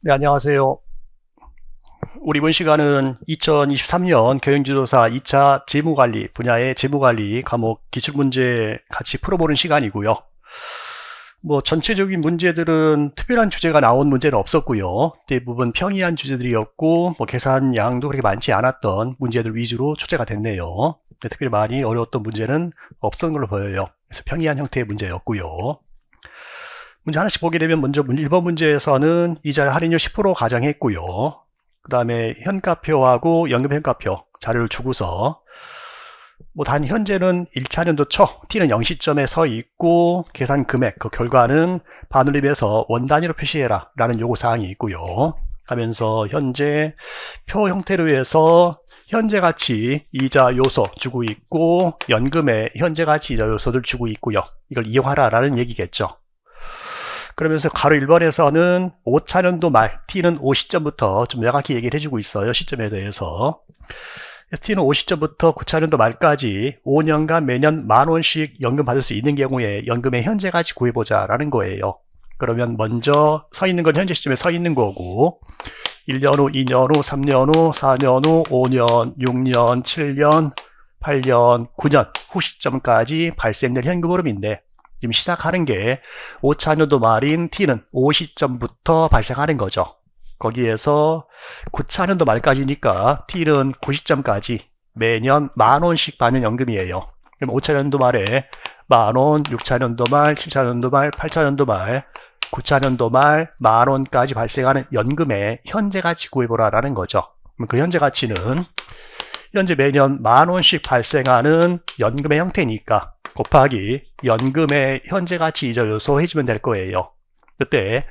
네, 안녕하세요. 우리 이번 시간은 2023년 교육지도사 2차 재무관리 분야의 재무관리 과목 기출문제 같이 풀어보는 시간이고요. 전체적인 문제들은 특별한 주제가 나온 문제는 없었고요. 대부분 평이한 주제들이었고, 계산량도 그렇게 많지 않았던 문제들 위주로 초제가 됐네요. 특별히 많이 어려웠던 문제는 없었던 걸로 보여요. 그래서 평이한 형태의 문제였고요. 문제 하나씩 보게 되면 먼저 1번 문제에서는 이자 할인율 10% 가정했고요. 그 다음에 현가표하고 연금현가표 자료를 주고서 단 현재는 1차년도 초 T는 0시점에 서 있고 계산 금액 그 결과는 반올림해서 원단위로 표시해라 라는 요구사항이 있고요. 하면서 현재 표 형태로 해서 현재 가치 이자 요소 주고 있고 연금의 현재 가치 이자 요소를 주고 있고요. 이걸 이용하라 라는 얘기겠죠. 그러면서 가로 1번에서는 5차년도 말 T는 5시점부터 좀 명확히 얘기를 해주고 있어요. 시점에 대해서. T는 5시점부터 9차년도 말까지 5년간 매년 10,000원씩 연금 받을 수 있는 경우에 연금의 현재 가치 구해보자 라는 거예요. 그러면 먼저 서 있는 건 현재 시점에 서 있는 거고 1년 후, 2년 후, 3년 후, 4년 후, 5년, 6년, 7년, 8년, 9년 후 시점까지 발생될 현금 흐름인데 지금 시작하는 게 5차년도 말인 T는 5시점부터 발생하는 거죠. 거기에서 9차년도 말까지니까 T는 9시점까지 매년 10,000원씩 받는 연금이에요. 그럼 5차년도 말에 10,000원, 6차년도 말, 7차년도 말, 8차년도 말, 9차년도 말 10,000원까지 발생하는 연금의 현재 가치 구해보라 라는 거죠. 그럼 그 현재 가치는 현재 매년 10,000원씩 발생하는 연금의 형태니까 곱하기 연금의 현재 가치 이자 요소 해주면 될 거예요. 그때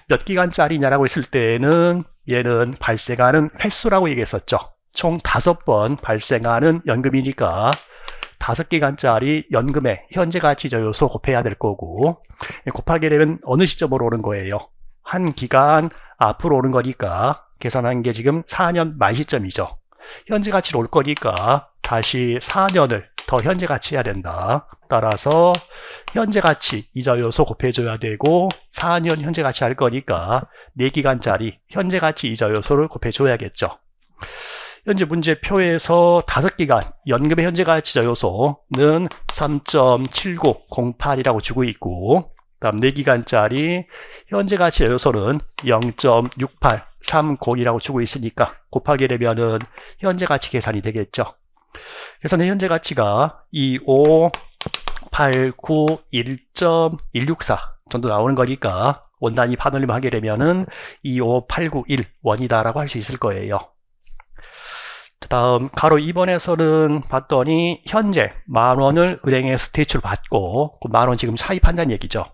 몇 기간짜리냐라고 했을 때는 얘는 발생하는 횟수라고 얘기했었죠. 총 5번 발생하는 연금이니까 5기간짜리 연금의 현재 가치 이자 요소 곱해야 될 거고 곱하게 되면 어느 시점으로 오는 거예요. 한 기간 앞으로 오는 거니까 계산한 게 지금 4년 말 시점이죠. 현재 가치로 올 거니까 다시 4년을 더 현재 가치 해야 된다. 따라서 현재 가치 이자 요소 곱해줘야 되고 4년 현재 가치 할 거니까 4기간짜리 현재 가치 이자 요소를 곱해줘야겠죠. 현재 문제표에서 5기간 연금의 현재 가치 이자 요소는 3.7908이라고 주고 있고 다음 4기간짜리 현재 가치 요소는 0.6830이라고 주고 있으니까 곱하게 되면은 현재 가치 계산이 되겠죠. 그래서 현재 가치가 25891.164 정도 나오는 거니까 원단위 반올림 하게 되면은 25891원이다라고 할 수 있을 거예요. 다음 가로 2번에서는 봤더니 현재 10,000원을 은행에서 대출 받고 그 10,000원 지금 차입한다는 얘기죠.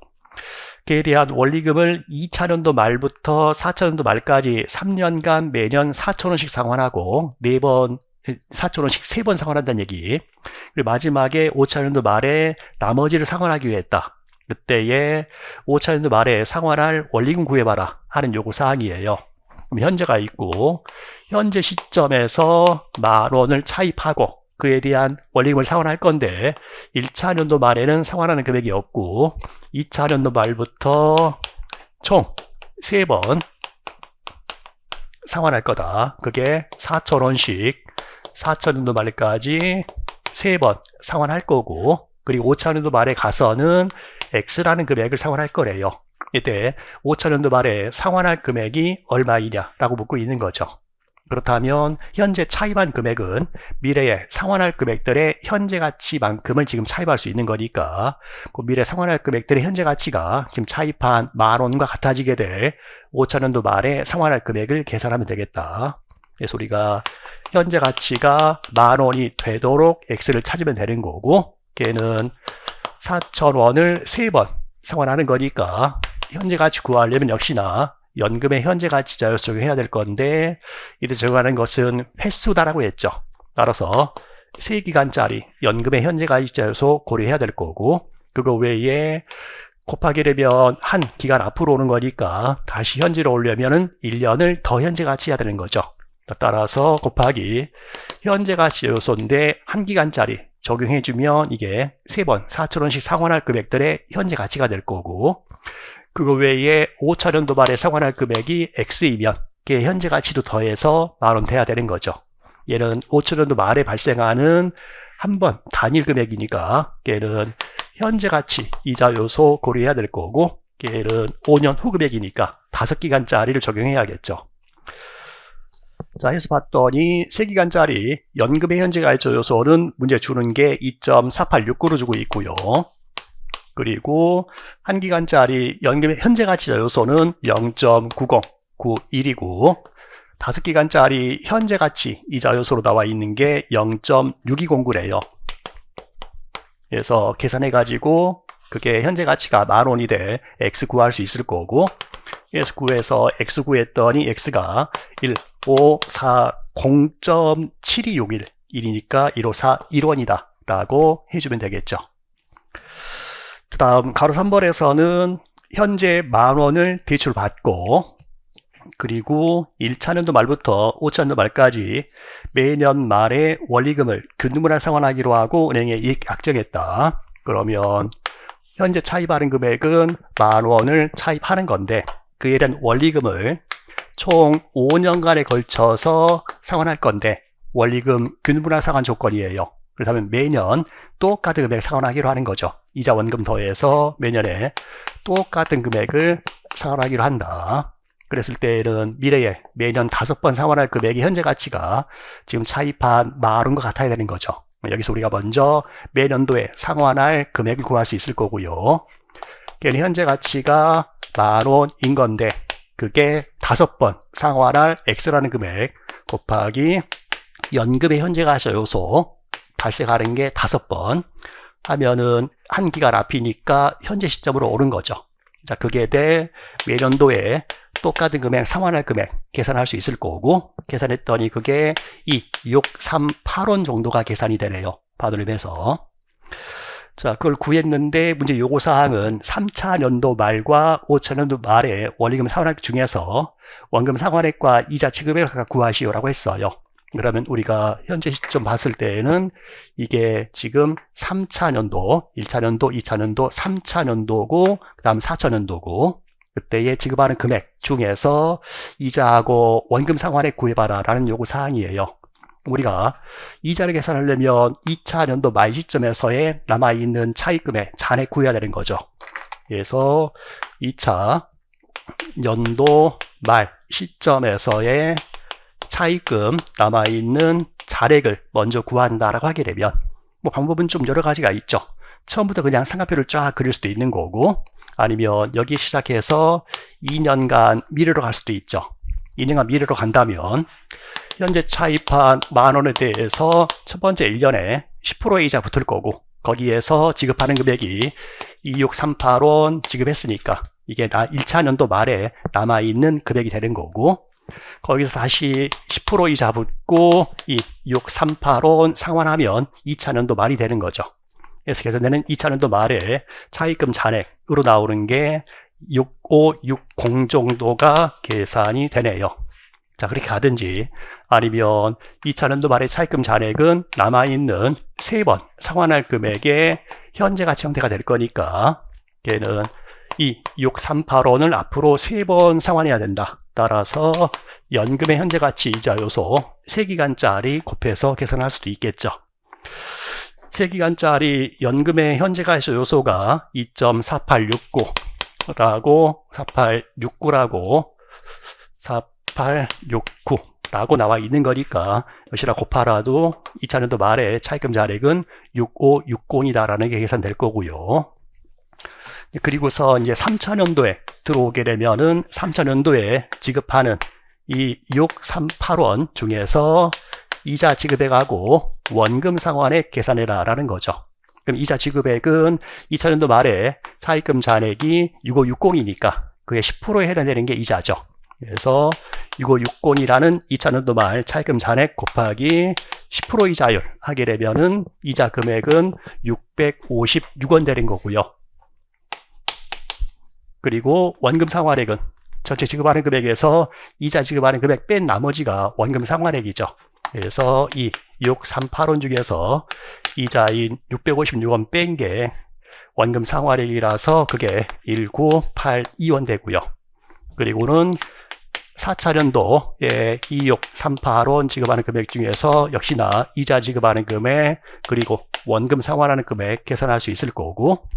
그에 대한 원리금을 2차년도 말부터 4차년도 말까지 3년간 매년 4,000원씩 상환하고 4번 4,000원씩 3번 상환한다는 얘기. 그리고 마지막에 5차년도 말에 나머지를 상환하기 위해 했다. 그때에 5차년도 말에 상환할 원리금 구해봐라 하는 요구사항이에요. 그럼 현재가 있고 현재 시점에서 10,000원을 차입하고 그에 대한 원리금을 상환할 건데 1차년도 말에는 상환하는 금액이 없고 2차년도 말부터 총 3번 상환할 거다. 그게 4,000원씩 4차년도 말까지 3번 상환할 거고 그리고 5차년도 말에 가서는 X라는 금액을 상환할 거래요. 이때 5차년도 말에 상환할 금액이 얼마이냐라고 묻고 있는 거죠. 그렇다면 현재 차입한 금액은 미래에 상환할 금액들의 현재 가치만큼을 지금 차입할 수 있는 거니까 그 미래 상환할 금액들의 현재 가치가 지금 차입한 10,000원과 같아지게 될 5차년도 말에 상환할 금액을 계산하면 되겠다. 그래서 우리가 현재 가치가 10,000원이 되도록 X를 찾으면 되는 거고 걔는 4,000원을 3번 상환하는 거니까 현재 가치 구하려면 역시나 연금의 현재 가치 자료 적용해야 될 건데 이때 적용하는 것은 횟수다라고 했죠. 따라서 3기간짜리 연금의 현재 가치 자료 고려해야 될 거고 그거 외에 곱하게 되면 한 기간 앞으로 오는 거니까 다시 현재로 오려면은 1년을 더 현재 가치 해야 되는 거죠. 따라서 곱하기 현재 가치 요소인데 한 기간짜리 적용해주면 이게 3번 4,000원씩 상환할 금액들의 현재 가치가 될 거고 그거 외에 5차년도 말에 상환할 금액이 X이면 그게 현재 가치도 더해서 10,000원 돼야 되는 거죠. 얘는 5차년도 말에 발생하는 한 번 단일 금액이니까 걔는 현재 가치 이자 요소 고려해야 될 거고, 걔는 5년 후 금액이니까 5기간짜리를 적용해야겠죠. 자, 해서 봤더니 3기간짜리 연금의 현재 가치 요소는 문제 주는 게 2.4869로 주고 있고요. 그리고 1기간짜리 연금의 현재 가치 요소는 0.9091이고, 5기간짜리 현재 가치 이자 요소로 나와 있는 게 0.6209래요. 그래서 계산해가지고 그게 현재 가치가 10,000원이 돼 X 구할 수 있을 거고, 그래서 구해서 X 구했더니 X가 1540.7261이니까 1541원이다 라고 해주면 되겠죠. 그 다음 가로 3번에서는 현재 10,000원을 대출받고, 그리고 1차년도 말부터 5차년도 말까지 매년 말에 원리금을 균등분할 상환하기로 하고 은행에 약정했다. 그러면 현재 차입하는 금액은 10,000원을 차입하는 건데, 그에 대한 원리금을 총 5년간에 걸쳐서 상환할 건데, 원리금 균등분할 상환 조건이에요. 그렇다면 매년 똑같은 금액 상환하기로 하는 거죠. 이자 원금 더해서 매년에 똑같은 금액을 상환하기로 한다. 그랬을 때는 미래에 매년 5번 상환할 금액의 현재 가치가 지금 차입한 10,000원과 같아야 되는 거죠. 여기서 우리가 먼저 매년도에 상환할 금액을 구할 수 있을 거고요. 현재 가치가 10,000원인 건데, 그게 5번 상환할 X라는 금액 곱하기 연금의 현재 가치 요소 발생하는 게 5번 하면은 한 기간 앞이니까 현재 시점으로 오른 거죠. 자, 그게 될 매년도에 똑같은 금액 상환할 금액 계산할 수 있을 거고, 계산했더니 그게 638원 정도가 계산이 되네요. 바둑림에서. 자, 그걸 구했는데 문제 요구사항은 3차년도 말과 5차년도 말에 원리금 상환액 중에서 원금 상환액과 이자 지급액을 각각 구하시오라고 했어요. 그러면 우리가 현재 시점 봤을 때에는 이게 지금 3차년도, 1차년도, 2차년도, 3차년도고 그 다음 4차년도고, 그때에 지급하는 금액 중에서 이자하고 원금 상환액 구해봐라 라는 요구사항이에요. 우리가 이자를 계산하려면 2차년도 말 시점에서의 남아있는 차입금액 잔액 구해야 되는 거죠. 그래서 2차 연도 말 시점에서의 차입금 남아있는 잔액을 먼저 구한다라고 하게 되면 뭐 방법은 좀 여러 가지가 있죠. 처음부터 그냥 상한표를 쫙 그릴 수도 있는 거고, 아니면 여기 시작해서 2년간 미래로 갈 수도 있죠. 2년간 미래로 간다면 현재 차입한 10,000원에 대해서 첫 번째 1년에 10%의 이자 붙을 거고, 거기에서 지급하는 금액이 2638원 지급했으니까 이게 1차년도 말에 남아있는 금액이 되는 거고, 거기서 다시 10% 이자 붙고 이 638원 상환하면 2차년도 말이 되는 거죠. 그래서 계산되는 2차년도 말에 차입금 잔액으로 나오는 게 6560 정도가 계산이 되네요. 자, 그렇게 가든지, 아니면 2차년도 말에 차입금 잔액은 남아있는 3번 상환할 금액의 현재 가치 형태가 될 거니까 걔는 이 638원을 앞으로 3번 상환해야 된다. 따라서 연금의 현재 가치 이자 요소 3기간짜리 곱해서 계산할 수도 있겠죠. 3기간짜리 연금의 현재 가치 요소가 2.4869라고 4869라고 나와 있는 거니까 여기다 곱하라도 2차년도 말에 차입금 잔액은 6560이다라는 게 계산될 거고요. 그리고서 이제 3차년도에 들어오게 되면은 3차년도에 지급하는 이 638원 중에서 이자 지급액하고 원금 상환액 계산해라 라는 거죠. 그럼 이자 지급액은 2차년도 말에 차입금 잔액이 6560이니까 그게 10%에 해당되는 게 이자죠. 그래서 6560이라는 2차년도 말 차입금 잔액 곱하기 10% 이자율 하게 되면은 이자 금액은 656원 되는 거고요. 그리고 원금 상환액은 전체 지급하는 금액에서 이자 지급하는 금액 뺀 나머지가 원금 상환액이죠. 그래서 이 638원 중에서 이자인 656원 뺀 게 원금 상환액이라서 그게 1982원 되고요. 그리고는 4차년도에 2638원 지급하는 금액 중에서 역시나 이자 지급하는 금액 그리고 원금 상환하는 금액 계산할 수 있을 거고,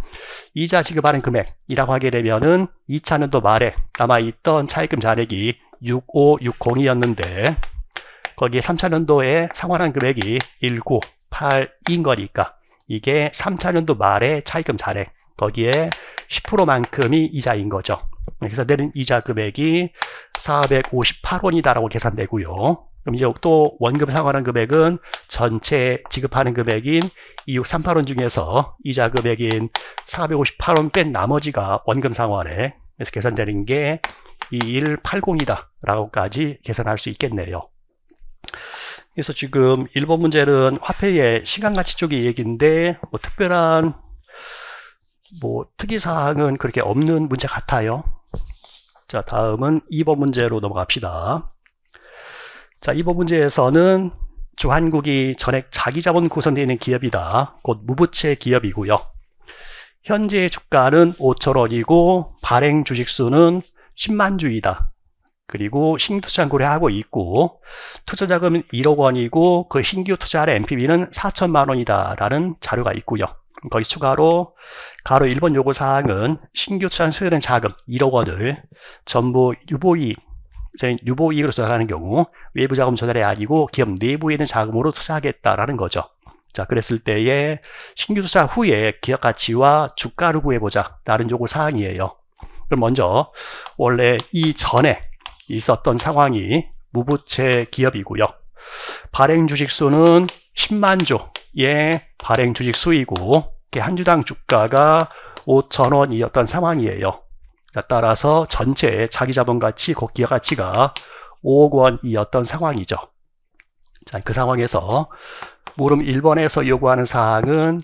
이자 지급하는 금액이라고 하게 되면은 2차년도 말에 남아있던 차입금 잔액이 6560이었는데 거기에 3차년도에 상환한 금액이 1982인 거니까 이게 3차년도 말에 차입금 잔액 거기에 10%만큼이 이자인 거죠. 그래서 내는 이자 금액이 458원이다라고 계산되고요. 그럼 이제 또 원금 상환한 금액은 전체 지급하는 금액인 2638원 중에서 이자 금액인 458원 뺀 나머지가 원금 상환액. 그래서 계산되는 게 2180이다 라고까지 계산할 수 있겠네요. 그래서 지금 1번 문제는 화폐의 시간가치 쪽의 얘기인데 뭐 특별한 특이사항은 그렇게 없는 문제 같아요. 자, 다음은 2번 문제로 넘어갑시다. 자, 2번 문제에서는 주한국이 전액 자기자본 구성되어 있는 기업이다. 곧 무부채 기업이고요. 현재 주가는 5,000원이고 발행 주식수는 10만 주이다. 그리고 신규 투자 고려하고 있고 투자자금은 1억 원이고 그 신규 투자할 NPV는 4천만 원이다 라는 자료가 있고요. 거기 추가로 가로 1번 요구사항은 신규 투자 소요된 자금 1억 원을 전부 유보이익으로 조달하는 경우 외부 자금 조달이 아니고 기업 내부에 있는 자금으로 투자하겠다라는 거죠. 자, 그랬을 때에 신규 투자 후에 기업 가치와 주가를 구해보자 라는 요구사항이에요. 그럼 먼저 원래 이전에 있었던 상황이 무부채 기업이고요. 발행 주식수는 10만 주의 발행 주식수이고 한 주당 주가가 5,000원이었던 상황이에요. 자, 따라서 전체 자기자본가치, 곧 기업가치가 5억 원이었던 상황이죠. 자, 그 상황에서 물음 1번에서 요구하는 사항은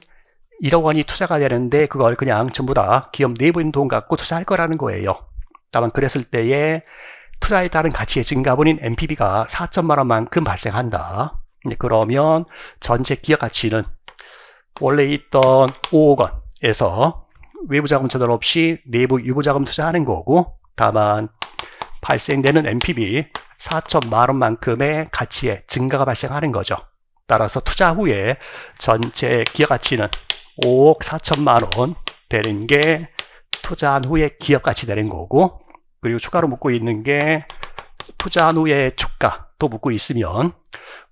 1억 원이 투자가 되는데 그걸 그냥 전부 다 기업 내부에 있는 돈 갖고 투자할 거라는 거예요. 다만 그랬을 때에 투자에 따른 가치의 증가분인 NPV가 4천만 원만큼 발생한다. 그러면 전체 기업 가치는 원래 있던 5억 원에서 외부 자금 조달 없이 내부 유보 자금 투자하는 거고, 다만 발생되는 NPV 4천만 원만큼의 가치의 증가가 발생하는 거죠. 따라서 투자 후에 전체 기업 가치는 5억 4천만 원 되는 게 투자한 후에 기업 가치 되는 거고, 그리고 추가로 묻고 있는 게 투자한 후에 주가도 묻고 있으면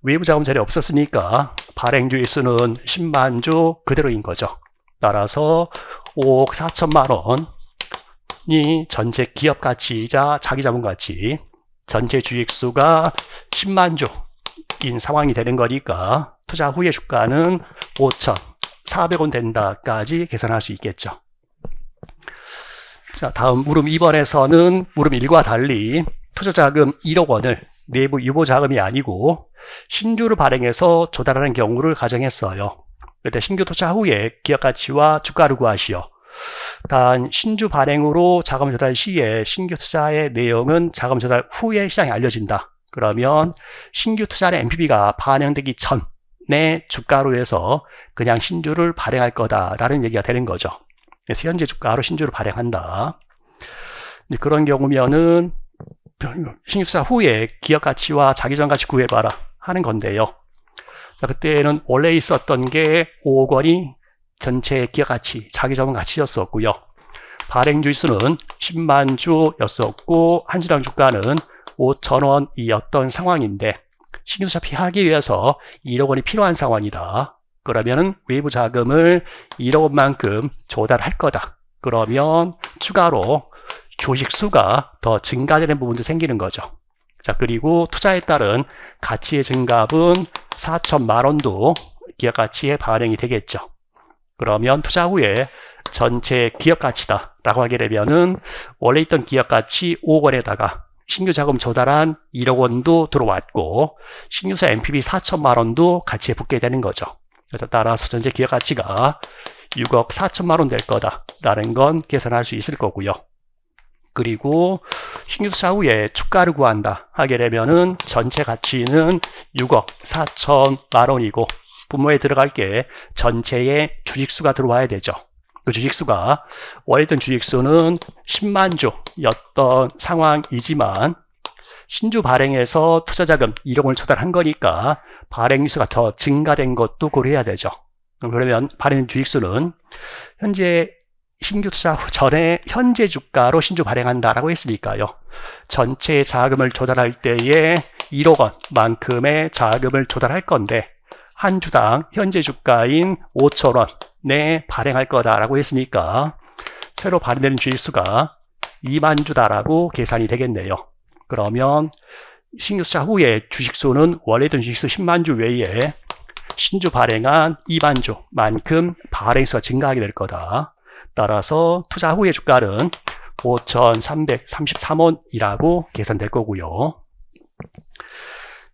외부 자금 자리 없었으니까 발행 주일수는 10만 주 그대로인 거죠. 따라서 5억 4천만 원이 전체 기업 가치이자 자기 자본 가치, 전체 주식수가 10만 주인 상황이 되는 거니까 투자 후의 주가는 5,400원 된다까지 계산할 수 있겠죠. 자, 다음 물음 2번에서는 물음 1과 달리 투자자금 1억 원을 내부 유보 자금이 아니고 신주를 발행해서 조달하는 경우를 가정했어요. 그때 신규 투자 후에 기업 가치와 주가를 구하시오. 단 신주 발행으로 자금 조달 시에 신규 투자의 내용은 자금 조달 후에 시장에 알려진다. 그러면 신규 투자의 NPV가 반영되기 전에 주가로 해서 그냥 신주를 발행할 거다라는 얘기가 되는 거죠. 그래서 현재 주가로 신주를 발행한다. 그런 경우면은 신규 투자 후에 기업 가치와 자기전 가치 구해봐라 하는 건데요. 자, 그때는 원래 있었던 게 5억 원이 전체 기업 가치, 자기자본 가치였었고요. 발행 주수는 10만 주였었고 한 주당 주가는 5,000원이었던 상황인데 신규 투자 피하기 위해서 1억 원이 필요한 상황이다. 그러면 외부 자금을 1억 원만큼 조달할 거다. 그러면 추가로 주식수가 더 증가되는 부분도 생기는 거죠. 자, 그리고 투자에 따른 가치의 증가분 4천만 원도 기업 가치에 반영이 되겠죠. 그러면 투자 후에 전체 기업 가치다 라고 하게 되면은 원래 있던 기업 가치 5억 원에다가 신규 자금 조달한 1억 원도 들어왔고 신규사 NPV 4천만 원도 가치에 붙게 되는 거죠. 그래서 따라서 전체 기업 가치가 6억 4천만 원 될 거다라는 건 계산할 수 있을 거고요. 그리고 신규 투자 후에 주가를 구한다 하게 되면은 전체 가치는 6억 4천만 원이고 분모에 들어갈 게 전체의 주식수가 들어와야 되죠. 그 주식수가 원래던 주식수는 10만 주였던 상황이지만 신주 발행해서 투자자금 1억 원을 초달한 거니까 발행수가 더 증가된 것도 고려해야 되죠. 그러면 발행 주식수는 현재 신규 투자 전에 현재 주가로 신주 발행한다라고 했으니까요. 전체 자금을 조달할 때에 1억 원만큼의 자금을 조달할 건데 한 주당 현재 주가인 5천 원에 발행할 거다라고 했으니까 새로 발행되는 주식수가 2만 주다라고 계산이 되겠네요. 그러면 신규 투자 후에 주식수는 원래던 주식수 10만 주 외에 신주 발행한 2만 주만큼 발행수가 증가하게 될 거다. 따라서 투자 후의 주가는 5,333원이라고 계산될 거고요.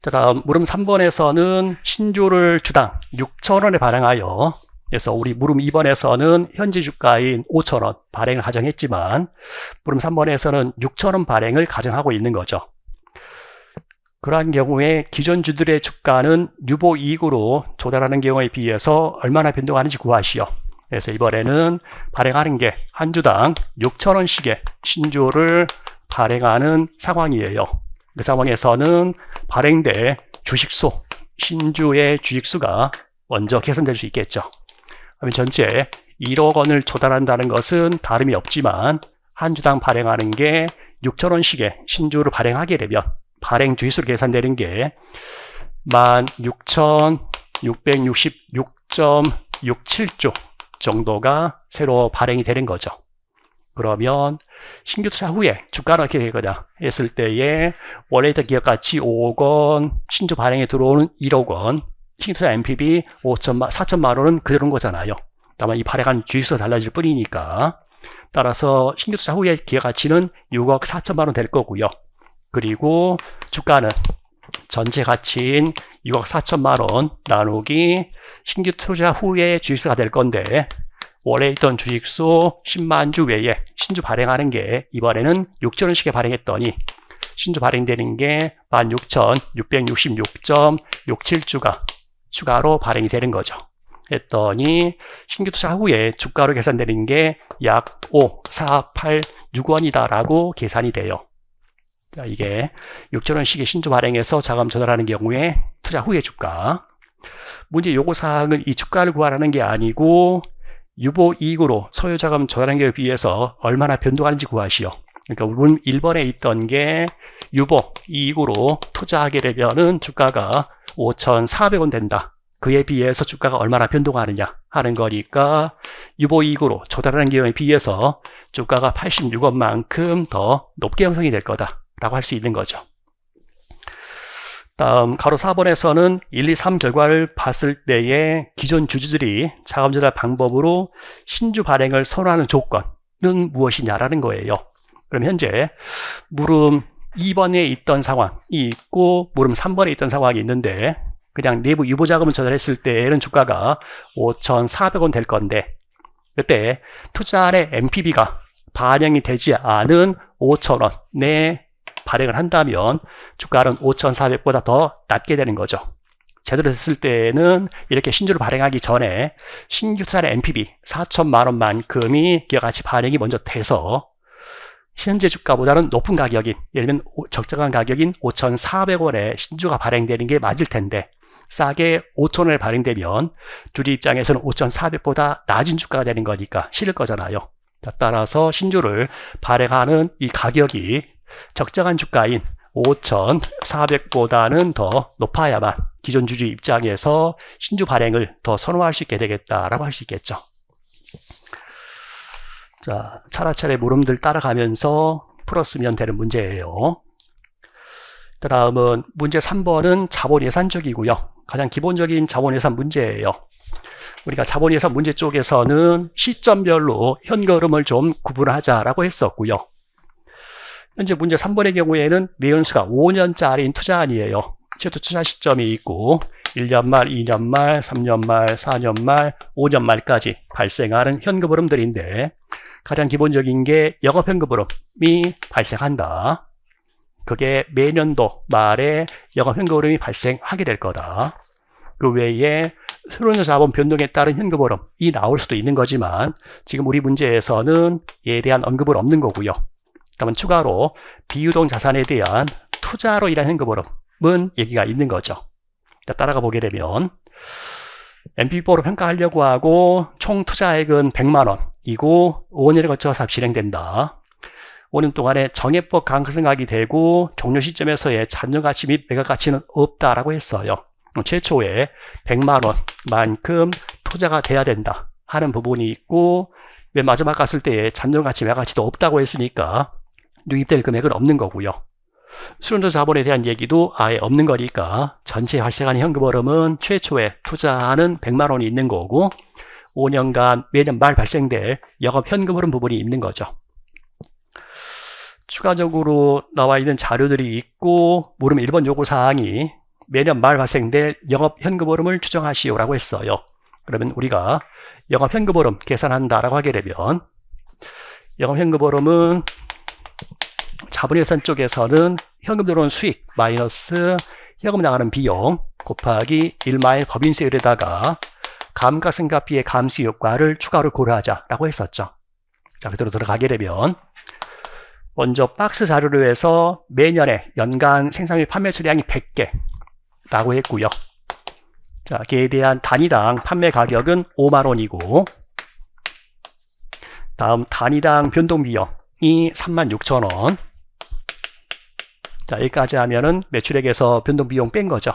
자, 다음 물음 3번에서는 신주를 주당 6,000원에 발행하여, 그래서 우리 물음 2번에서는 현재 주가인 5,000원 발행을 가정했지만 물음 3번에서는 6,000원 발행을 가정하고 있는 거죠. 그러한 경우에 기존 주들의 주가는 유보이익으로 조달하는 경우에 비해서 얼마나 변동하는지 구하시오. 그래서 이번에는 발행하는 게 한 주당 6,000원씩의 신주를 발행하는 상황이에요. 그 상황에서는 발행될 주식수, 신주의 주식수가 먼저 계산될 수 있겠죠. 그러면 전체 1억 원을 조달한다는 것은 다름이 없지만 한 주당 발행하는 게 6,000원씩의 신주를 발행하게 되면 발행 주식수로 계산되는 게 16,666.67조 정도가 새로 발행이 되는 거죠. 그러면 신규 투자 후에 주가는 어떻게 되거냐 했을 때에 원래의 기업가치 5억 원, 신주 발행에 들어오는 1억 원, 신규 투자 NPV 4천만 원은 그대로인 거잖아요. 다만 이 발행한 주식수가 달라질 뿐이니까. 따라서 신규 투자 후의 기업가치는 6억 4천만 원 될 거고요. 그리고 주가는 전체 가치인 6억 4천만 원 나누기 신규 투자 후의 주식수가 될 건데 원래 있던 주식수 10만 주 외에 신주 발행하는 게 이번에는 6천원씩에 발행했더니 신주 발행되는 게 16,666.67주가 추가로 발행이 되는 거죠. 했더니 신규 투자 후에 주가로 계산되는 게 약 5,486원이다라고 계산이 돼요. 자, 이게 6천원씩의 신주 발행해서 자금 조달하는 경우에 투자 후의 주가. 문제 요구사항은 이 주가를 구하라는 게 아니고 유보이익으로 소유자금 조달하는 것에 비해서 얼마나 변동하는지 구하시오. 그러니까 문 1번에 있던 게 유보이익으로 투자하게 되면은 주가가 5,400원 된다. 그에 비해서 주가가 얼마나 변동하느냐 하는 거니까 유보이익으로 조달하는 경우에 비해서 주가가 86원만큼 더 높게 형성이 될 거다라고 할 수 있는 거죠. 다음 가로 4번에서는 1, 2, 3 결과를 봤을 때에 기존 주주들이 자금 조달 방법으로 신주 발행을 선호하는 조건은 무엇이냐라는 거예요. 그럼 현재 물음 2번에 있던 상황이 있고 물음 3번에 있던 상황이 있는데 그냥 내부 유보 자금을 조달했을 때에는 주가가 5,400원 될 건데 그때 투자의 NPV가 반영이 되지 않은 5,000원에 발행을 한다면 주가는 5,400보다 더 낮게 되는 거죠. 제대로 됐을 때는 이렇게 신주를 발행하기 전에 신규 투자의 NPV 4천만 원만큼이 기업가치 발행이 먼저 돼서 현재 주가보다는 높은 가격인 예를 들면 적정한 가격인 5,400원에 신주가 발행되는 게 맞을 텐데 싸게 5,000원에 발행되면 주주 입장에서는 5,400보다 낮은 주가가 되는 거니까 싫을 거잖아요. 따라서 신주를 발행하는 이 가격이 적정한 주가인 5,400보다는 더 높아야만 기존 주주 입장에서 신주 발행을 더 선호할 수 있게 되겠다라고 할 수 있겠죠. 자, 차례차례 물음들 따라가면서 풀었으면 되는 문제예요. 다음은 문제 3번은 자본예산적이고요. 가장 기본적인 자본예산 문제예요. 우리가 자본예산 문제 쪽에서는 시점별로 현금흐름을 좀 구분하자라고 했었고요. 현재 문제 3번의 경우에는 내연수가 5년짜리인 투자안이에요. 최초 투자 시점이 있고 1년 말, 2년 말, 3년 말, 4년 말, 5년 말까지 발생하는 현금 흐름들인데 가장 기본적인 게 영업현금 흐름이 발생한다. 그게 매년도 말에 영업현금 흐름이 발생하게 될 거다. 그 외에 수론자 자본 변동에 따른 현금흐름이 나올 수도 있는 거지만 지금 우리 문제에서는 이에 대한 언급은 없는 거고요. 그다음에 추가로 비유동 자산에 대한 투자로 인한 현금흐름은 얘기가 있는 거죠. 따라가 보게 되면 NPV4로 평가하려고 하고 총 투자액은 100만 원이고 5년에 걸쳐서 사업 진행된다. 5년 동안에 정해법 감가상각이 되고 종료 시점에서의 잔존가치 및 매각가치는 없다라고 했어요. 최초에 100만 원만큼 투자가 돼야 된다 하는 부분이 있고 맨 마지막 갔을 때의 잔존가치 매각가치도 없다고 했으니까 유입될 금액은 없는 거고요. 수론자 자본에 대한 얘기도 아예 없는 거니까 전체 발생하는 현금흐름은 최초에 투자하는 100만 원이 있는 거고 5년간 매년 말 발생될 영업 현금흐름 부분이 있는 거죠. 추가적으로 나와 있는 자료들이 있고 물음 1번 요구사항이 매년 말 발생될 영업 현금흐름을 추정하시오라고 했어요. 그러면 우리가 영업 현금흐름 계산한다라고 하게 되면 영업 현금흐름은 자본예산 쪽에서는 현금 들어온 수익 마이너스 현금 나가는 비용 곱하기 1마의 법인세율에다가 감가상각비의 감수 효과를 추가로 고려하자라고 했었죠. 자, 그대로 들어가게 되면 먼저 박스 자료로 해서 매년에 연간 생산 및 판매 수량이 100개라고 했고요. 자, 개에 대한 단위당 판매 가격은 5만 원이고 다음 단위당 변동 비용이 36,000원. 자, 여기까지 하면은 매출액에서 변동 비용 뺀 거죠.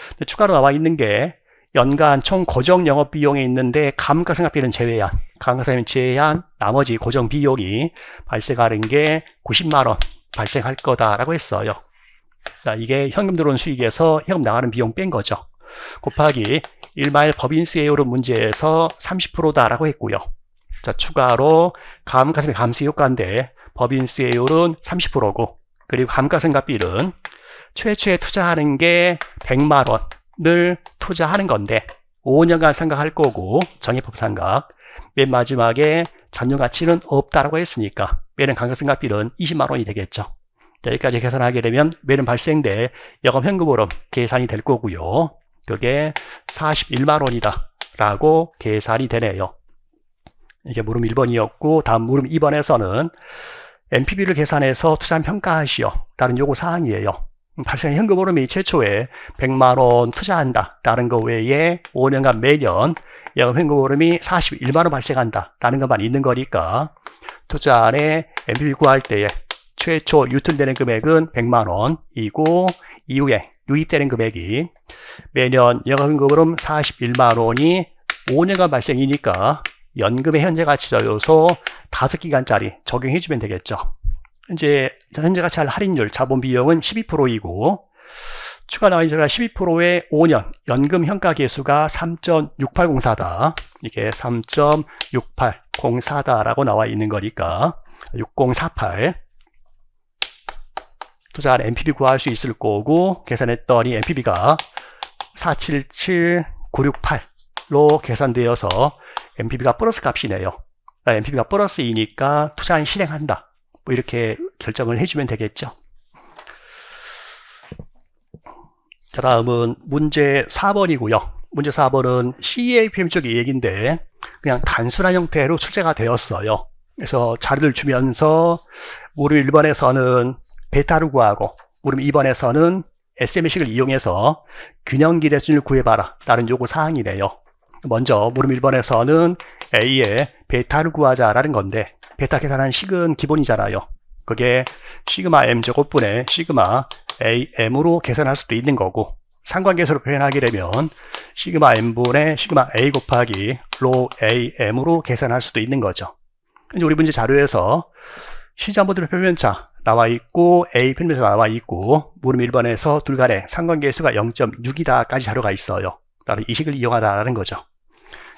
근데 추가로 나와 있는 게 연간 총 고정 영업 비용이 있는데 감가상각비는 제외한, 감가상각비는 제외한 나머지 고정 비용이 발생하는 게 90만 원 발생할 거다라고 했어요. 자, 이게 현금 들어온 수익에서 현금 나가는 비용 뺀 거죠. 곱하기 1마일 법인세율은 문제에서 30%다라고 했고요. 자, 추가로 감가상각비 감수 효과인데 법인세율은 30%고 그리고 감가상각비는 최초에 투자하는 게 100만 원을 투자하는 건데 5년간 상각할 거고 정해법 상각 맨 마지막에 잔존가치는 없다라고 했으니까 매년 감가상각비는 20만 원이 되겠죠. 자, 여기까지 계산하게 되면 매년 발생될 영업 현금흐름 계산이 될 거고요. 그게 41만 원이다 라고 계산이 되네요. 이게 물음 1번이었고 다음 물음 2번에서는 NPV를 계산해서 투자 평가하시오 라는 요구 사항이에요. 발생한 현금흐름이 최초에 100만 원 투자한다 라는 거 외에 5년간 매년 영업 현금흐름이 41만 원 발생한다 라는 것만 있는 거니까 투자안에 NPV 구할 때에 최초 유통되는 금액은 100만 원이고 이후에 유입되는 금액이 매년 영업 현금흐름 41만 원이 5년간 발생이니까 연금의 현재 가치자 요소 5기간짜리 적용해주면 되겠죠. 이제 현재 가치 할인율 자본 비용은 12%이고 추가 나와 있는 12%의 5년 연금 현가 계수가 3.6804다. 이게 3.6804다라고 나와 있는 거니까 6048 투자한 NPV 구할 수 있을 거고 계산했더니 NPV가 477968로 계산되어서 NPV가 플러스 값이네요. NPV가 플러스이니까 투자안 실행한다. 뭐 이렇게 결정을 해주면 되겠죠. 자, 다음은 문제 4번이고요. 문제 4번은 CEAPM 쪽의 얘기인데 그냥 단순한 형태로 출제가 되었어요. 그래서 자료를 주면서 물음 1번에서는 베타를 구하고 물음 2번에서는 SM식을 이용해서 균형기대순을 구해봐라 라는 요구 사항이네요. 먼저 물음 1번에서는 A의 베타를 구하자라는 건데 베타 계산하는 식은 기본이잖아요. 그게 시그마 M 제곱분의 시그마 AM으로 계산할 수도 있는 거고 상관계수로 표현하게 되면 시그마 M분의 시그마 A 곱하기 로 AM으로 계산할 수도 있는 거죠. 이제 우리 문제 자료에서 시장모델 표면차 나와 있고 A 표면차 나와 있고 물음 1번에서 둘 간의 상관계수가 0.6이다까지 자료가 있어요. 따로 이 식을 이용하다라는 거죠.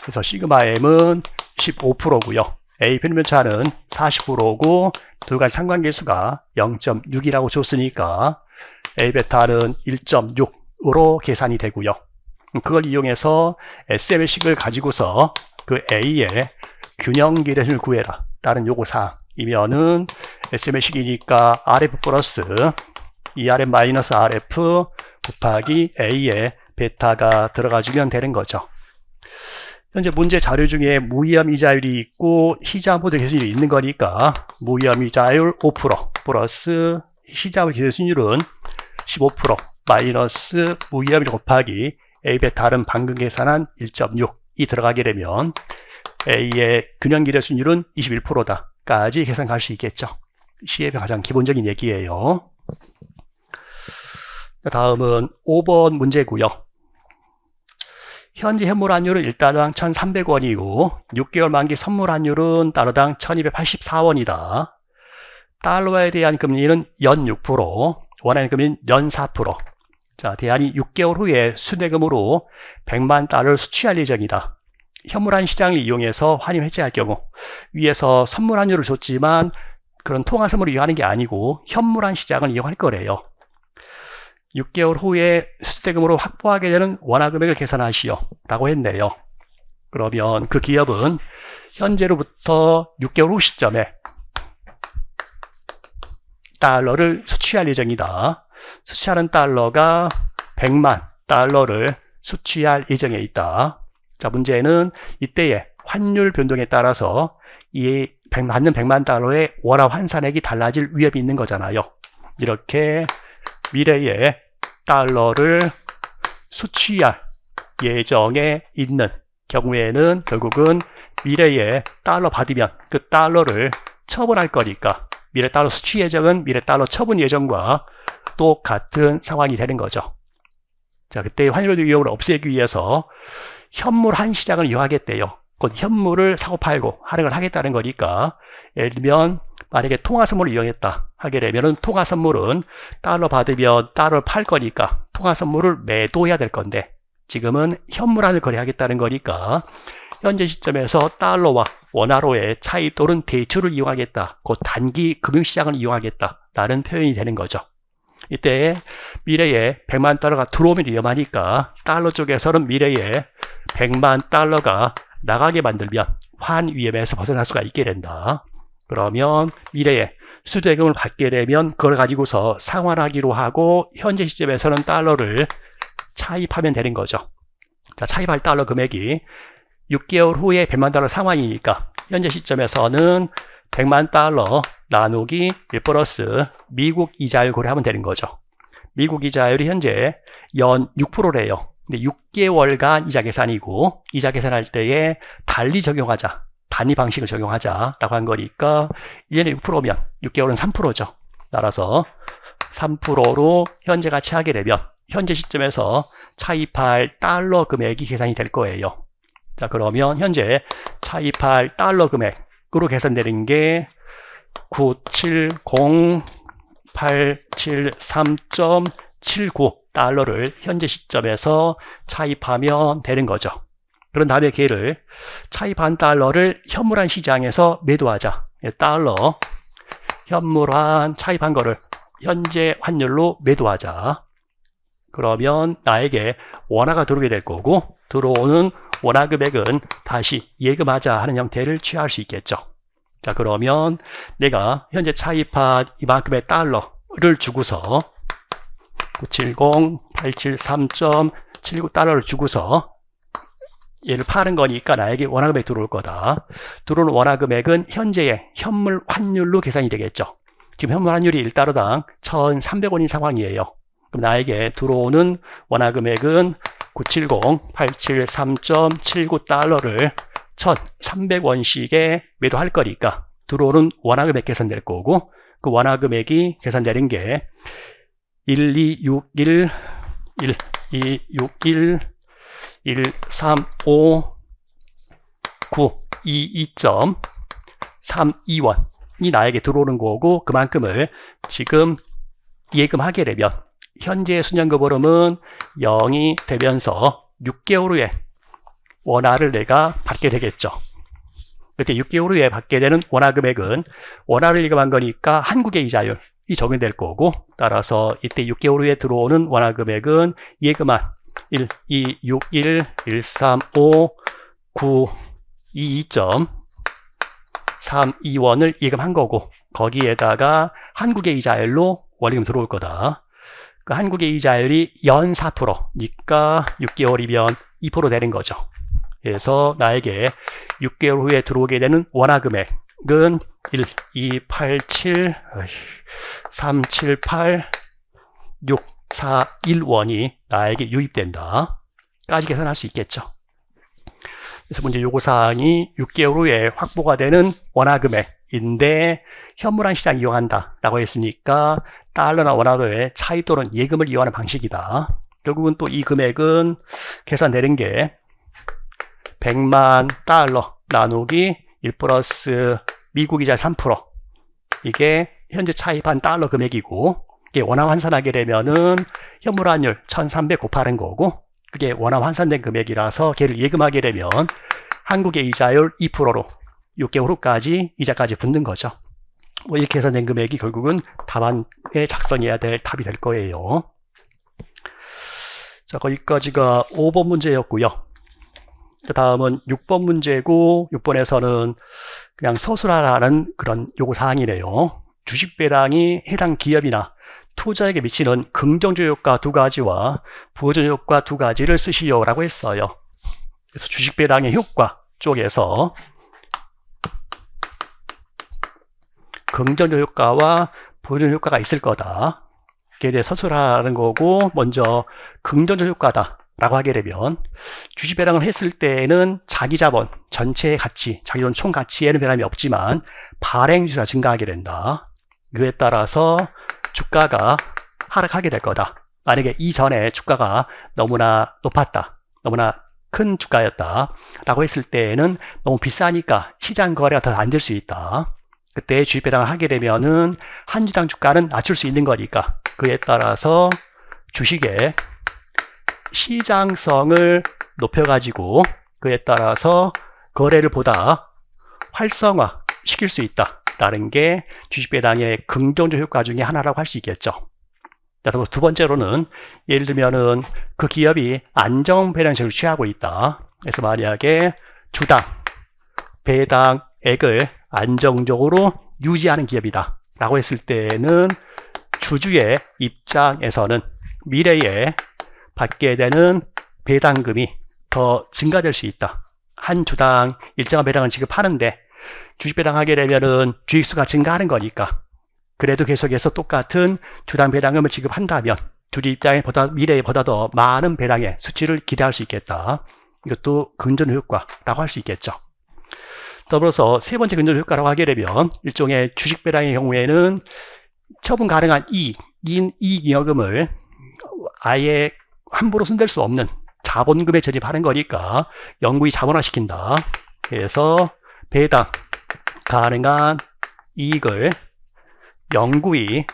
그래서 시그마 M은 15%고요. A 표면차는 40%고 둘 간 상관계수가 0.6이라고 줬으니까 A 베타는 1.6으로 계산이 되고요. 그걸 이용해서 SM식을 가지고서 그 A의 균형기대순을 구해라 라는 요구사항이면은 SM식이니까 RF 플러스 ERM 마이너스 RF 곱하기 A의 베타가 들어가주면 되는 거죠. 현재 문제 자료 중에 무위험 이자율이 있고 시자보드 계산율이 있는 거니까 무위험 이자율 5% 플러스 시자보드 계산율은 15% 마이너스 무위험 곱하기 A 베타는 방금 계산한 1.6이 들어가게 되면 A의 균형 기대순율은 21%다 까지 계산 갈 수 있겠죠. C의 가장 기본적인 얘기예요. 다음은 5번 문제고요. 현재 현물 환율은 1달러당 1,300원이고 6개월 만기 선물 환율은 달러당 1,284원이다. 달러에 대한 금리는 연 6%, 원화의 금리는 연 4%. 자, 대안이 6개월 후에 순대금으로 100만 달러를 수취할 예정이다. 현물환 시장을 이용해서 환율 해지할 경우 위에서 선물 환율을 줬지만 그런 통화 선물을 이용하는 게 아니고 현물환 시장을 이용할 거래요. 6개월 후에 수대금으로 확보하게 되는 원화 금액을 계산하시오 라고 했네요. 그러면 그 기업은 현재로부터 6개월 후 시점에 달러를 수취할 예정이다. 수취하는 달러가 100만 달러를 수취할 예정에 있다. 자, 문제는 이때의 환율 변동에 따라서 이 받는 100만 달러의 원화 환산액이 달라질 위험이 있는 거잖아요. 이렇게 미래에 달러를 수취할 예정에 있는 경우에는 결국은 미래에 달러 받으면 그 달러를 처분할 거니까 미래 달러 수취 예정은 미래 달러 처분 예정과 똑같은 상황이 되는 거죠. 자, 그때 환율 위험을 없애기 위해서 현물 한 시장을 이용하겠대요. 곧 현물을 사고 팔고 할인을 하겠다는 거니까 예를 들면 만약에 통화 선물을 이용했다 하게 되면은 통화 선물은 달러 받으면 달러를 팔 거니까 통화 선물을 매도해야 될 건데 지금은 현물환을 거래하겠다는 거니까 현재 시점에서 달러와 원화로의 차이 또는 대출을 이용하겠다. 곧 단기 금융시장을 이용하겠다라는 표현이 되는 거죠. 이때 미래에 100만 달러가 들어오면 위험하니까 달러 쪽에서는 미래에 100만 달러가 나가게 만들면 환 위험에서 벗어날 수가 있게 된다. 그러면 미래에 수대금을 받게 되면 그걸 가지고서 상환하기로 하고 현재 시점에서는 달러를 차입하면 되는 거죠. 자, 차입할 달러 금액이 6개월 후에 100만 달러 상환이니까 현재 시점에서는 100만 달러 나누기 1 플러스 미국 이자율 고려하면 되는 거죠. 미국 이자율이 현재 연 6%래요. 근데 6개월간 이자 계산이고 이자 계산할 때에 달리 적용하자. 단위 방식을 적용하자라고 한 거니까 1년에 6%면 6개월은 3%죠. 따라서 3%로 현재 가치 하게 되면 현재 시점에서 차입할 달러 금액이 계산이 될 거예요. 자, 그러면 현재 차입할 달러 금액으로 계산되는 게 970,873.79 달러를 현재 시점에서 차입하면 되는 거죠. 그런 다음에 걔를 차입한 달러를 현물환 시장에서 매도하자. 달러 현물환 차입한 거를 현재 환율로 매도하자. 그러면 나에게 원화가 들어오게 될 거고 들어오는 원화 금액은 다시 예금하자 하는 형태를 취할 수 있겠죠. 자, 그러면 내가 현재 차입한 이만큼의 달러를 주고서 970,873.79 달러를 주고서 얘를 파는 거니까 나에게 원화 금액 들어올 거다. 들어오는 원화 금액은 현재의 현물 환율로 계산이 되겠죠. 지금 현물 환율이 1달러당 1,300원인 상황이에요. 그럼 나에게 들어오는 원화 금액은 970,873.79 달러를 1,300원씩에 매도할 거니까 들어오는 원화 금액 계산될 거고 그 원화 금액이 계산되는 게 1261 1359 22.32원이 나에게 들어오는 거고 그만큼을 지금 예금하게 되면 현재 순연금 흐름은 0이 되면서 6개월 후에 원화를 내가 받게 되겠죠. 그때 6개월 후에 받게 되는 원화 금액은 원화를 예금한 거니까 한국의 이자율이 적용될 거고 따라서 이때 6개월 후에 들어오는 원화 금액은 예금한 1261 135 922.32원을 예금한 거고 거기에다가 한국의 이자율로 원리금 들어올 거다. 그 한국의 이자율이 연 4%니까 6개월이면 2% 되는 거죠. 그래서 나에게 6개월 후에 들어오게 되는 원화 금액은 1, 2, 8, 7, 3, 7, 8, 6, 4, 1원이 나에게 유입된다. 까지 계산할 수 있겠죠. 그래서 문제 요구사항이 6개월 후에 확보가 되는 원화 금액인데 현물환 시장 이용한다 라고 했으니까 달러나 원화로의 차입 또는 예금을 이용하는 방식이다. 결국은 또 이 금액은 계산되는 게 100만 달러 나누기 1 플러스 미국 이자 3%. 이게 현재 차입한 달러 금액이고, 이게 원화 환산하게 되면은 현물환율 1300 곱하는 거고, 그게 원화 환산된 금액이라서 걔를 예금하게 되면 한국의 이자율 2%로 6개월 후까지 이자까지 붙는 거죠. 뭐 이렇게 계산된 금액이 결국은 답안에 작성해야 될 답이 될 거예요. 자, 거기까지가 5번 문제였고요. 다음은 6번 문제고, 6번에서는 그냥 서술하라는 그런 요구사항이네요. 주식 배당이 해당 기업이나 투자에게 미치는 긍정적 효과 2가지와 부정적 효과 2가지를 쓰시오라고 했어요. 그래서 주식 배당의 효과 쪽에서 긍정적 효과와 부정적 효과가 있을 거다. 이게 대해 서술하는 거고, 먼저 긍정적 효과다 라고 하게 되면 주식 배당을 했을 때에는 자기 자본 전체의 가치, 자기 자본 총 가치에는 변함이 없지만 발행주가 증가하게 된다. 그에 따라서 주가가 하락하게 될 거다. 만약에 이전에 주가가 너무나 높았다, 너무나 큰 주가였다 라고 했을 때에는 너무 비싸니까 시장 거래가 더 안 될 수 있다. 그때 주식 배당을 하게 되면은 한 주당 주가는 낮출 수 있는 거니까 그에 따라서 주식의 시장성을 높여가지고 그에 따라서 거래를 보다 활성화 시킬 수 있다라는 게 주식 배당의 긍정적 효과 중에 하나라고 할 수 있겠죠. 자, 두 번째로는 예를 들면은 그 기업이 안정 배당식을 취하고 있다. 그래서 만약에 주당 배당액을 안정적으로 유지하는 기업이다 라고 했을 때는 주주의 입장에서는 미래에 받게 되는 배당금이 더 증가될 수 있다. 한 주당 일정한 배당을 지급하는데 주식 배당하게 되면은 주식수가 증가하는 거니까 그래도 계속해서 똑같은 주당 배당금을 지급한다면 주주 입장에 미래에 보다 더 많은 배당의 수치를 기대할 수 있겠다. 이것도 긍정 효과라고 할 수 있겠죠. 더불어서 세 번째 긍정 효과라고 하게 되면 일종의 주식 배당의 경우에는 처분 가능한 이익잉여금을 아예 함부로 손댈 수 없는 자본금에 전입하는 거니까 영구히 자본화시킨다. 그래서 배당 가능한 이익을 영구히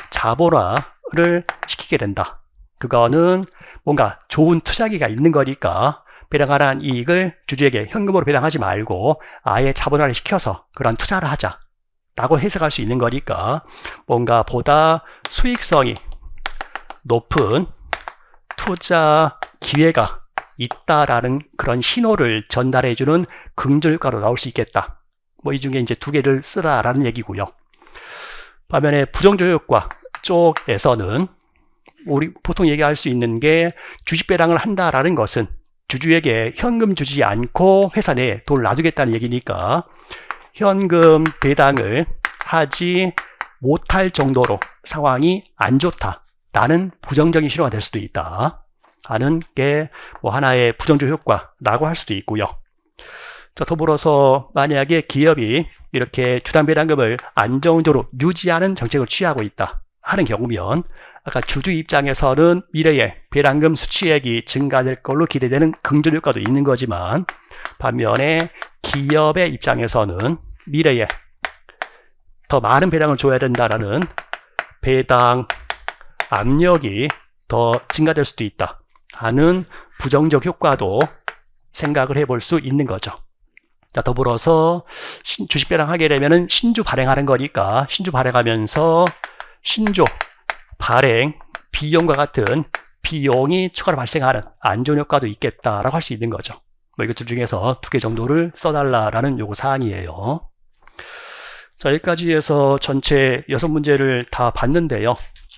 자본화를 시키게 된다. 그거는 뭔가 좋은 투자기가 있는 거니까 배당 가능한 이익을 주주에게 현금으로 배당하지 말고 아예 자본화를 시켜서 그런 투자를 하자 라고 해석할 수 있는 거니까 뭔가 보다 수익성이 높은 투자 기회가 있다라는 그런 신호를 전달해주는 긍정 효과로 나올 수 있겠다. 뭐 이 중에 이제 두 개를 쓰라라는 얘기고요. 반면에 부정적 효과 쪽에서는 우리 보통 얘기할 수 있는 게 주식 배당을 한다라는 것은 주주에게 현금 주지 않고 회사 내에 돈을 놔두겠다는 얘기니까 현금 배당을 하지 못할 정도로 상황이 안 좋다라는 부정적인 신호가 될 수도 있다 하는 게 뭐 하나의 부정적 효과라고 할 수도 있고요. 자, 더불어서 만약에 기업이 이렇게 주당 배당금을 안정적으로 유지하는 정책을 취하고 있다 하는 경우면 아까 주주 입장에서는 미래에 배당금 수취액이 증가될 걸로 기대되는 긍정 효과도 있는 거지만 반면에 기업의 입장에서는 미래에 더 많은 배당을 줘야 된다라는 배당 압력이 더 증가될 수도 있다 하는 부정적 효과도 생각을 해볼 수 있는 거죠. 자, 더불어서 주식 배당하게 되면은 신주 발행하는 거니까 신주 발행하면서 신주 발행 비용과 같은 비용이 추가로 발생하는 안 좋은 효과도 있겠다라고 할 수 있는 거죠. 뭐 이것들 중에서 두 개 정도를 써달라라는 요구 사항이에요. 자, 여기까지 해서 전체 6문제를 다 봤는데요.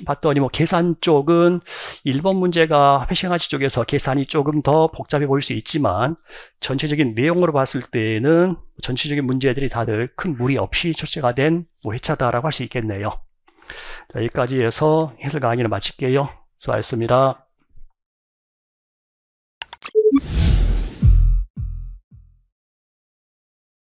봤더니 뭐 계산 쪽은 1번 문제가 회싱하지 쪽에서 계산이 조금 더 복잡해 보일 수 있지만 전체적인 내용으로 봤을 때는 전체적인 문제들이 다들 큰 무리 없이 출제가 된 뭐 회차다라고 할 수 있겠네요. 자, 여기까지 해서 해설 강의를 마칠게요. 수고하셨습니다.